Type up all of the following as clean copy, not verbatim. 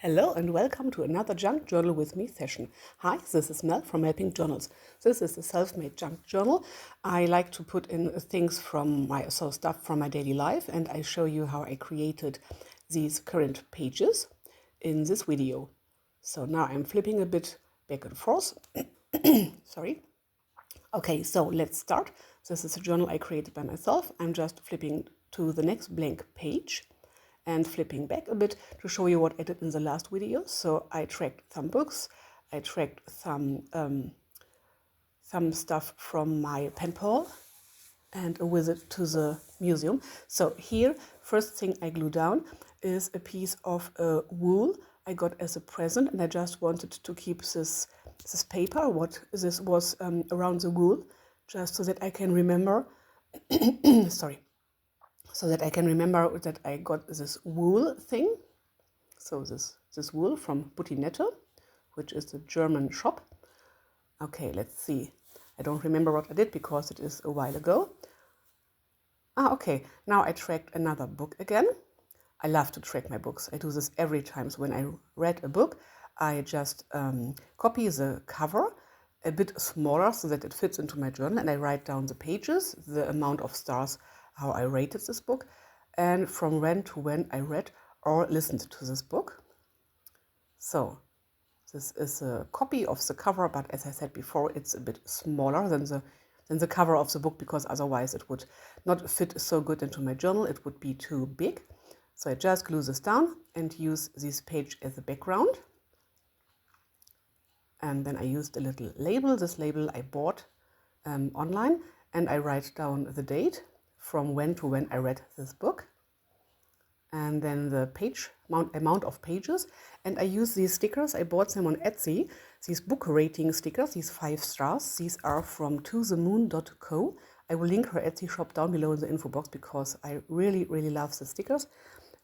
Hello and welcome to another Junk Journal with me session. Hi, this is Mel from MelPinkJournals. This is a self-made junk journal. I like to put in things stuff from my daily life, and I show you how I created these current pages in this video. So now I'm flipping a bit back and forth. Sorry. Okay, so let's start. This is a journal I created by myself. I'm just flipping to the next blank page and flipping back a bit to show you what I did in the last video. So I tracked some books, I tracked some stuff from my pen pal, and a visit to the museum. So here, first thing I glue down is a piece of wool I got as a present, and I just wanted to keep this paper, what this was around the wool, just so that I can remember, sorry, so that I can remember that I got this wool thing. So this wool from Buttinette, which is the German shop. Okay, let's see. I don't remember what I did because it is a while ago. Okay, now I tracked another book again. I love to track my books. I do this every time. So when I read a book, I just copy the cover a bit smaller so that it fits into my journal, and I write down the pages, the amount of stars, how I rated this book, and from when to when I read or listened to this book. So this is a copy of the cover, but as I said before, it's a bit smaller than the cover of the book, because otherwise it would not fit so good into my journal. It would be too big. So I just glue this down and use this page as a background. And then I used a little label. This label I bought online, and I write down the date from when to when I read this book, and then the amount of pages. And I use these stickers. I bought them on Etsy, these book rating stickers, these 5 stars. These are from tothemoon.co. I will link her Etsy shop down below in the info box because I really, really love the stickers.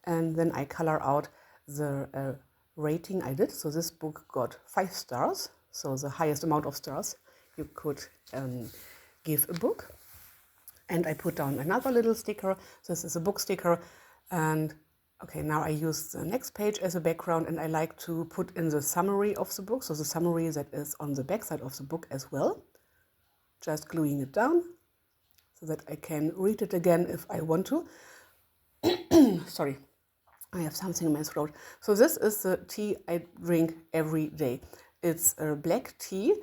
And then I color out the rating I did. So this book got 5 stars, so the highest amount of stars you could give a book. And I put down another little sticker. This is a book sticker. And okay, now I use the next page as a background, and I like to put in the summary of the book. So the summary that is on the back side of the book as well. Just gluing it down so that I can read it again if I want to. Sorry, I have something in my throat. So this is the tea I drink every day. It's a black tea,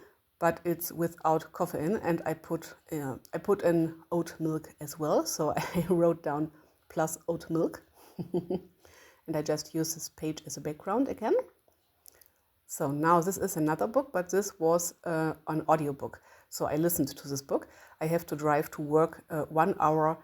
but it's without caffeine, and I put in oat milk as well. So I wrote down plus oat milk, and I just use this page as a background again. So now this is another book, but this was an audiobook. So I listened to this book. I have to drive to work 1 hour.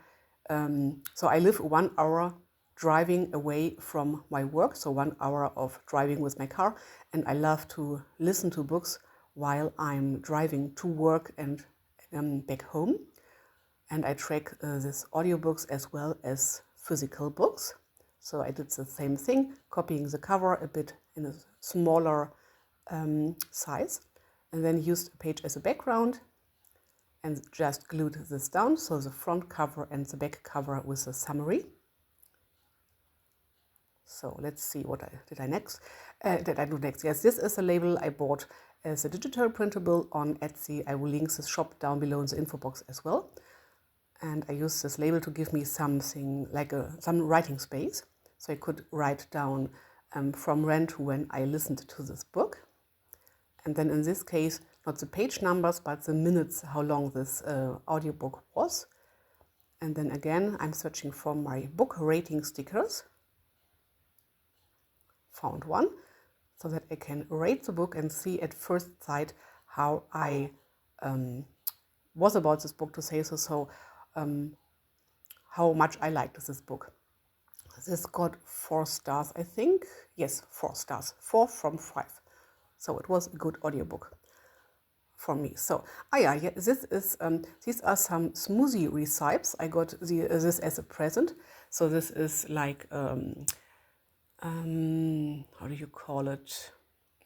So I live 1 hour driving away from my work, so 1 hour of driving with my car, and I love to listen to books while I'm driving to work and back home. And I track these audiobooks as well as physical books. So I did the same thing, copying the cover a bit in a smaller size, and then used a page as a background and just glued this down. So the front cover and the back cover with a summary. So let's see what did I do next. Yes, this is a label I bought as a digital printable on Etsy. I will link this shop down below in the info box as well. And I use this label to give me something like some writing space. So I could write down from when to when I listened to this book. And then in this case, not the page numbers, but the minutes, how long this audiobook was. And then again, I'm searching for my book rating stickers. Found one, so that I can rate the book and see at first sight how I was about this book, to say so, how much I liked this book. This got 4 stars, I think. Yes, 4 stars, 4 from 5. So it was a good audiobook for me. So, this is these are some smoothie recipes. I got this as a present. So this is like how do you call it?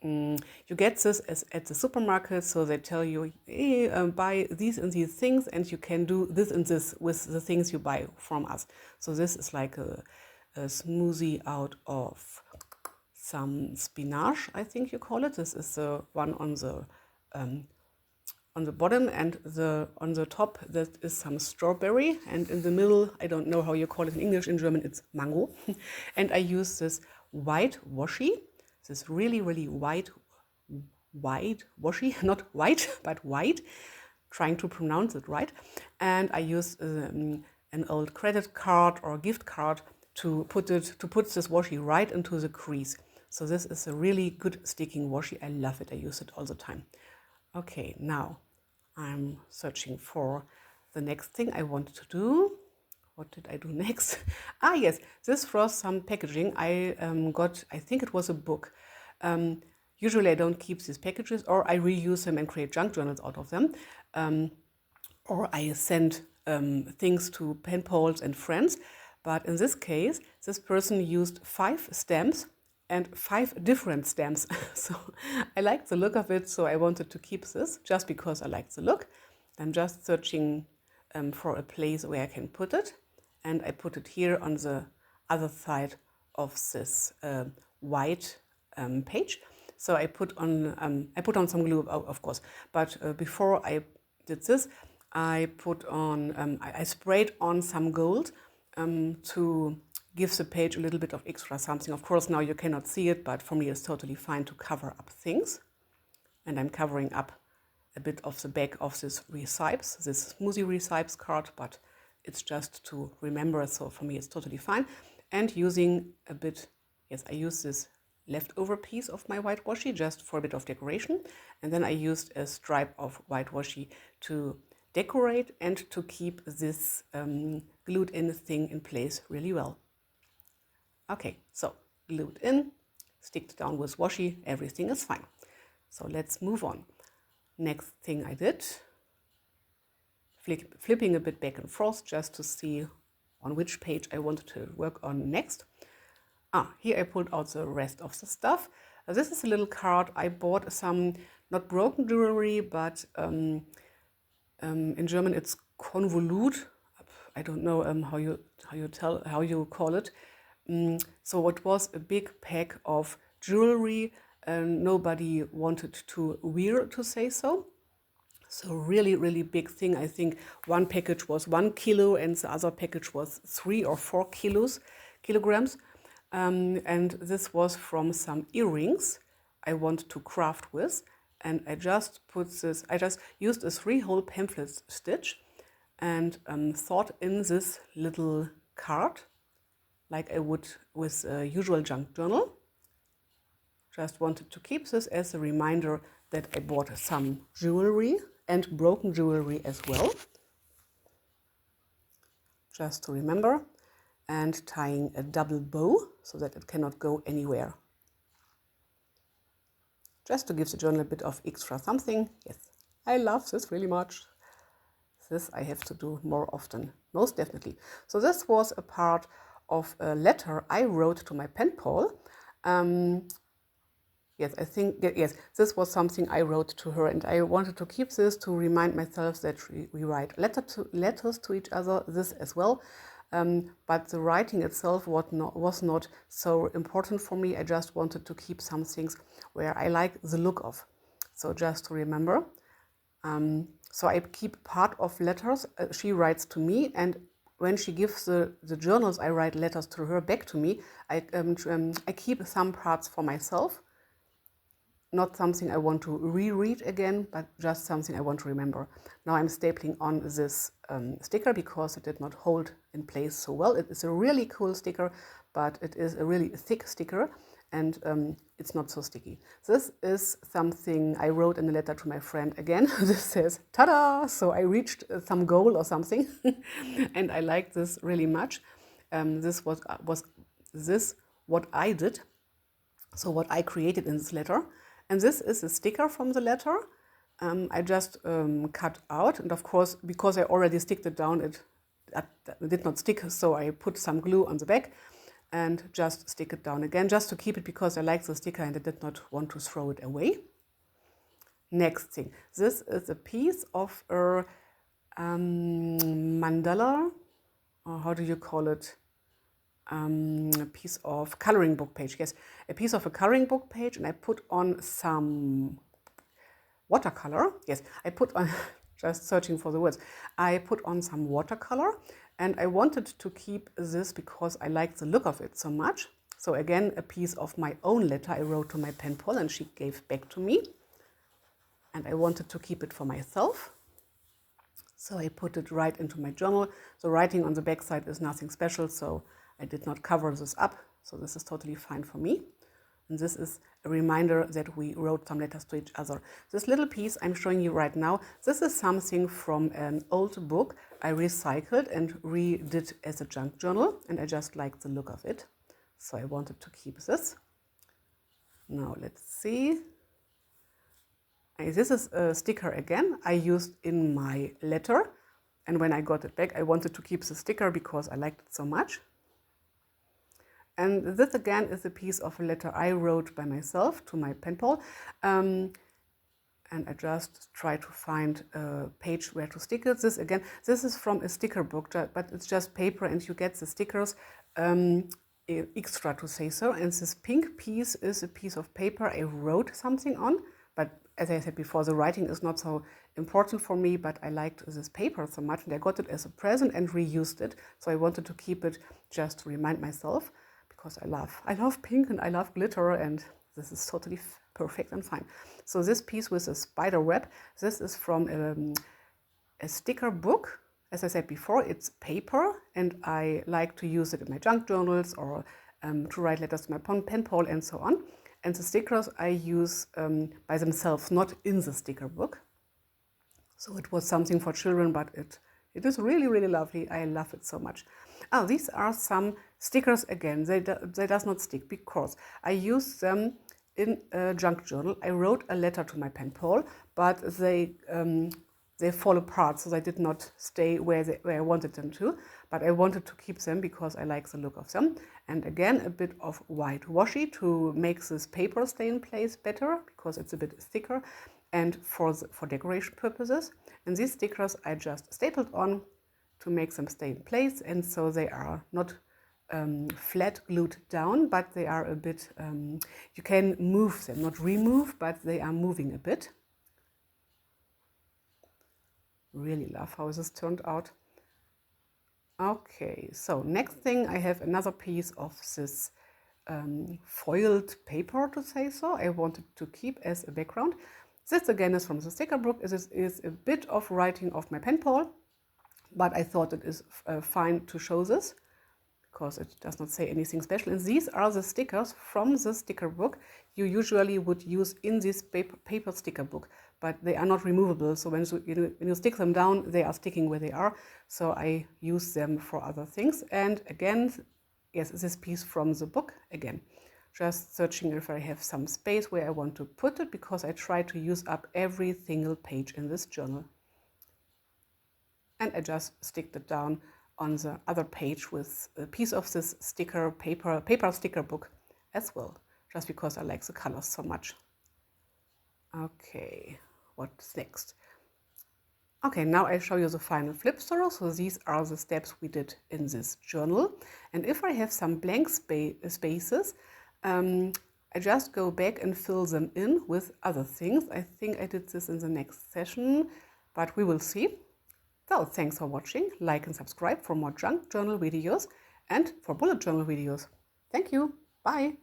You get this at the supermarket, so they tell you, hey, buy these and these things, and you can do this and this with the things you buy from us. So this is like a smoothie out of some spinach, I think you call it. This is the one on the bottom, and on the top that is some strawberry, and in the middle, I don't know how you call it in English, in German it's mango. And I use this white washi, this really, really white washi, not white, but white, trying to pronounce it right. And I use an old credit card or gift card to put this washi right into the crease. So this is a really good sticking washi. I love it. I use it all the time. Okay, now I'm searching for the next thing I want to do. What did I do next? Ah, yes, this was some packaging I got. I think it was a book. Usually I don't keep these packages, or I reuse them and create junk journals out of them. Or I send things to pen pals and friends. But in this case, this person used 5 stamps and 5 different stamps. So I liked the look of it, so I wanted to keep this just because I liked the look. I'm just searching for a place where I can put it, and I put it here on the other side of this white page. So I put on some glue, of course, but before I did this, I put on I sprayed on some gold to give the page a little bit of extra something. Of course, now you cannot see it, but for me it's totally fine to cover up things. And I'm covering up a bit of the back of this recipes, this smoothie recipes card, but it's just to remember, so for me it's totally fine. And using a bit, yes, I use this leftover piece of my white washi just for a bit of decoration. And then I used a stripe of white washi to decorate and to keep this glued in thing in place really well. Okay, so glued in, sticked down with washi, everything is fine. So let's move on. Next thing I did, flipping a bit back and forth just to see on which page I wanted to work on next. Here I pulled out the rest of the stuff. This is a little card. I bought some, not broken jewelry, but in German it's Konvolut. I don't know how you call it. So it was a big pack of jewelry, and nobody wanted to wear, to say so. So really, really big thing. I think one package was 1 kilo and the other package was 3 or 4 kilograms. And this was from some earrings I want to craft with. And I just used a 3-hole pamphlet stitch and thought in this little card, like I would with a usual junk journal. Just wanted to keep this as a reminder that I bought some jewelry and broken jewelry as well. Just to remember. And tying a double bow so that it cannot go anywhere. Just to give the journal a bit of extra something. Yes, I love this really much. This I have to do more often, most definitely. So this was a part of a letter I wrote to my pen pal. Yes, this was something I wrote to her, and I wanted to keep this to remind myself that we write letters to each other, this as well. But the writing itself was not so important for me. I just wanted to keep some things where I like the look of. So just to remember. So I keep part of letters she writes to me, and when she gives the journals I write letters to her back to me, I keep some parts for myself. Not something I want to reread again, but just something I want to remember. Now I'm stapling on this sticker because it did not hold in place so well. It is a really cool sticker, but it is a really thick sticker, and it's not so sticky. This is something I wrote in a letter to my friend again. This says, ta-da! So I reached some goal or something, and I like this really much. This was what I did, so what I created in this letter. And this is a sticker from the letter. I just cut out, and of course, because I already sticked it down, it did not stick, so I put some glue on the back and just stick it down again, just to keep it because I like the sticker and I did not want to throw it away. Next thing, this is a piece of a mandala, or how do you call it? a piece of coloring book page. Yes, a piece of a coloring book page, and I put on some watercolor. Yes, I put on, just searching for the words, I put on some watercolor, and I wanted to keep this because I like the look of it so much. So again, a piece of my own letter I wrote to my pen pal and she gave back to me. And I wanted to keep it for myself. So I put it right into my journal. The writing on the back side is nothing special, so I did not cover this up. So this is totally fine for me. And this is a reminder that we wrote some letters to each other. This little piece I'm showing you right now, this is something from an old book I recycled and redid as a junk journal, and I just like the look of it. So I wanted to keep this. Now let's see. This is a sticker again I used in my letter, and when I got it back I wanted to keep the sticker because I liked it so much. And this again is a piece of a letter I wrote by myself to my pen pal. And I just try to find a page where to stick it. This again, this is from a sticker book, but it's just paper and you get the stickers extra, to say so. And this pink piece is a piece of paper I wrote something on, but as I said before, the writing is not so important for me, but I liked this paper so much and I got it as a present and reused it. So I wanted to keep it just to remind myself, because I love pink and I love glitter, and this is totally perfect and fine. So this piece with a spider web, this is from a sticker book. As I said before, it's paper and I like to use it in my junk journals or to write letters to my pen pal and so on. And the stickers I use by themselves, not in the sticker book. So it was something for children, but it is really, really lovely. I love it so much. Oh, these are some stickers again. They does not stick because I use them in a junk journal. I wrote a letter to my pen pal, but they fall apart, so they did not stay where I wanted them to. But I wanted to keep them because I like the look of them. And again, a bit of white washi to make this paper stay in place better, because it's a bit thicker, and for decoration purposes. And these stickers I just stapled on to make them stay in place, and so they are not flat glued down, but they are a bit, you can move them, not remove, but they are moving a bit. Really love how this turned out. Okay, so next thing, I have another piece of this foiled paper, to say so, I wanted to keep as a background. This again is from the sticker book. This is a bit of writing of my pen pal, but I thought it is fine to show this because it does not say anything special. And these are the stickers from the sticker book you usually would use in this paper sticker book, but they are not removable. So when you stick them down, they are sticking where they are. So I use them for other things. And again, yes, this piece from the book again. Just searching if I have some space where I want to put it, because I try to use up every single page in this journal. And I just stick it down on the other page with a piece of this sticker paper sticker book as well, just because I like the colors so much. Okay, what's next? Okay, now I show you the final flip through. So these are the steps we did in this journal. And if I have some blank spaces, I just go back and fill them in with other things. I think I did this in the next session, but we will see. So thanks for watching. Like and subscribe for more junk journal videos and for bullet journal videos. Thank you. Bye.